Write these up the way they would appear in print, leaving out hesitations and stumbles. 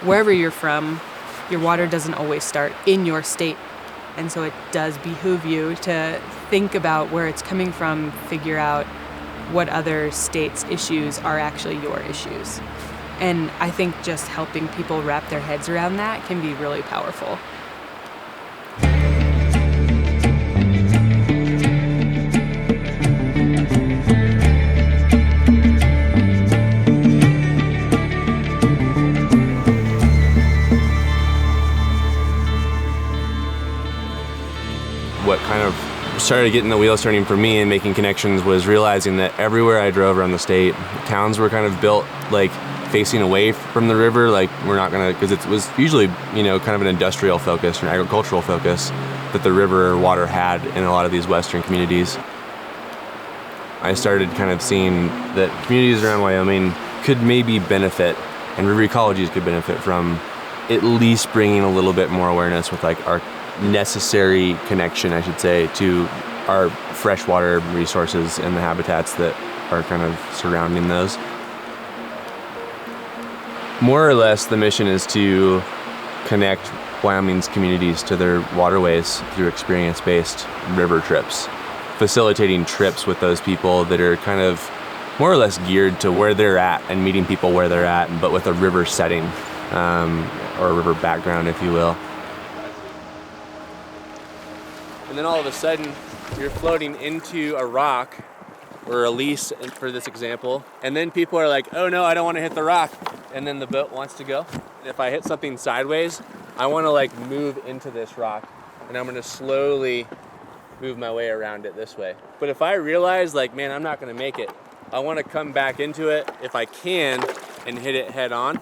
wherever you're from, your water doesn't always start in your state. And so it does behoove you to think about where it's coming from, figure out what other states' issues are actually your issues. And I think just helping people wrap their heads around that can be really powerful. What kind of started getting the wheels turning for me and making connections was realizing that everywhere I drove around the state, towns were kind of built like facing away from the river. Like we're not gonna, because it was usually, kind of an industrial focus or an agricultural focus that the river water had in a lot of these western communities. I started kind of seeing that communities around Wyoming could maybe benefit, and river ecologies could benefit from at least bringing a little bit more awareness with like our necessary connection, I should say, to our freshwater resources and the habitats that are kind of surrounding those. More or less, the mission is to connect Wyoming's communities to their waterways through experience-based river trips, facilitating trips with those people that are kind of more or less geared to where they're at and meeting people where they're at, but with a river setting, or a river background, if you will. And then all of a sudden, you're floating into a rock, or Elyse for this example, and then people are like, oh no, I don't want to hit the rock, and then the boat wants to go. And if I hit something sideways, I want to like move into this rock, and I'm going to slowly move my way around it this way. But if I realize like, man, I'm not going to make it, I want to come back into it if I can and hit it head on.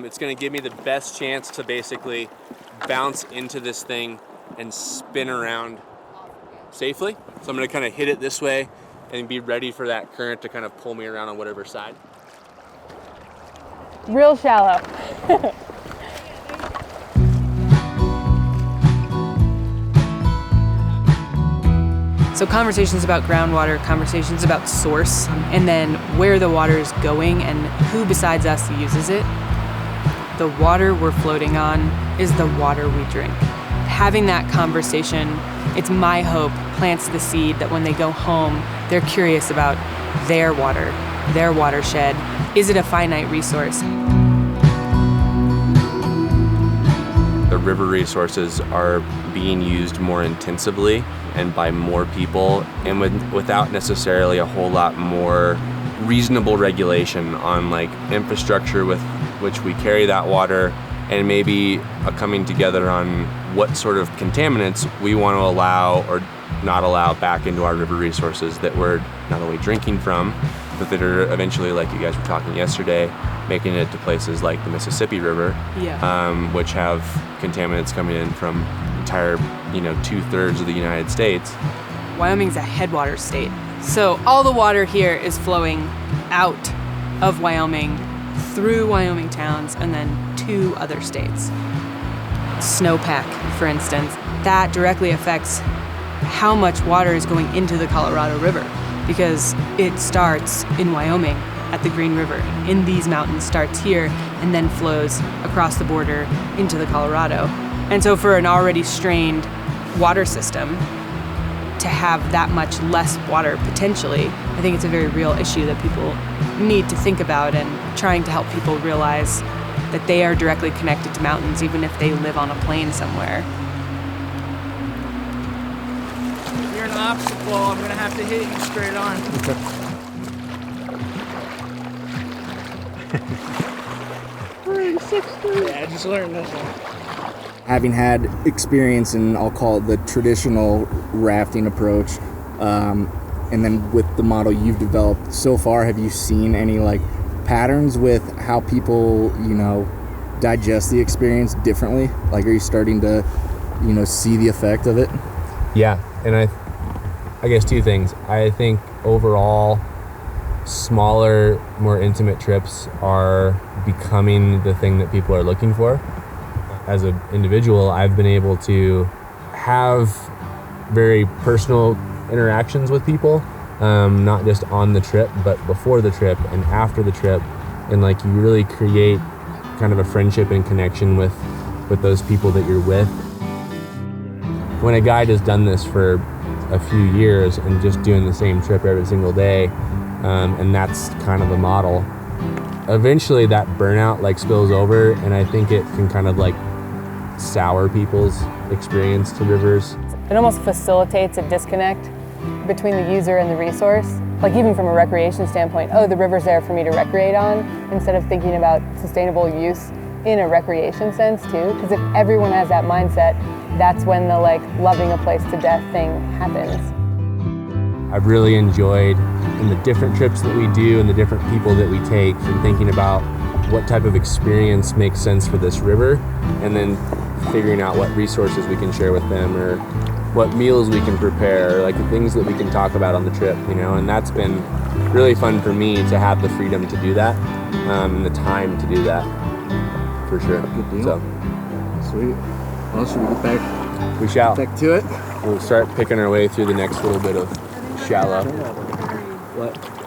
It's going to give me the best chance to basically bounce into this thing and spin around safely. So I'm going to kind of hit it this way and be ready for that current to kind of pull me around on whatever side. Real shallow. So conversations about groundwater, conversations about source, and then where the water is going and who besides us uses it. The water we're floating on is the water we drink. Having that conversation, it's my hope, plants the seed that when they go home, they're curious about their water, their watershed. Is it a finite resource? The river resources are being used more intensively and by more people, and without necessarily a whole lot more reasonable regulation on like infrastructure with which we carry that water, and maybe a coming together on what sort of contaminants we want to allow or not allow back into our river resources that we're not only drinking from, but that are eventually, like you guys were talking yesterday, making it to places like the Mississippi River, which have contaminants coming in from entire, 2/3 of the United States. Wyoming's a headwater state. So all the water here is flowing out of Wyoming through Wyoming towns and then to other states. Snowpack, for instance, that directly affects how much water is going into the Colorado River because it starts in Wyoming at the Green River, in these mountains, starts here and then flows across the border into the Colorado. And so for an already strained water system to have that much less water potentially, I think it's a very real issue that people need to think about, and trying to help people realize that they are directly connected to mountains even if they live on a plain somewhere. You're an obstacle, I'm gonna have to hit you straight on. Yeah, I just learned this one. Having had experience in, I'll call it the traditional rafting approach, and then with the model you've developed so far, have you seen any like patterns with how people, digest the experience differently? Like, are you starting to, see the effect of it? Yeah, and I guess two things. I think overall, smaller, more intimate trips are becoming the thing that people are looking for. As an individual, I've been able to have very personal interactions with people, not just on the trip, but before the trip and after the trip. And like, you really create kind of a friendship and connection with those people that you're with. When a guide has done this for a few years and just doing the same trip every single day, and that's kind of the model, eventually that burnout like spills over, and I think it can kind of like sour people's experience to rivers. It almost facilitates a disconnect between the user and the resource. Like even from a recreation standpoint, oh, the river's there for me to recreate on, instead of thinking about sustainable use in a recreation sense too. Because if everyone has that mindset, that's when the like loving a place to death thing happens. I've really enjoyed in the different trips that we do and the different people that we take, and thinking about what type of experience makes sense for this river, and then figuring out what resources we can share with them, or what meals we can prepare, like the things that we can talk about on the trip, you know. And that's been really fun for me to have the freedom to do that, and the time to do that, for sure. Good deal. So, Sweet. Well, should we get back? We shall. Back to it. We'll start picking our way through the next little bit of shallow. What?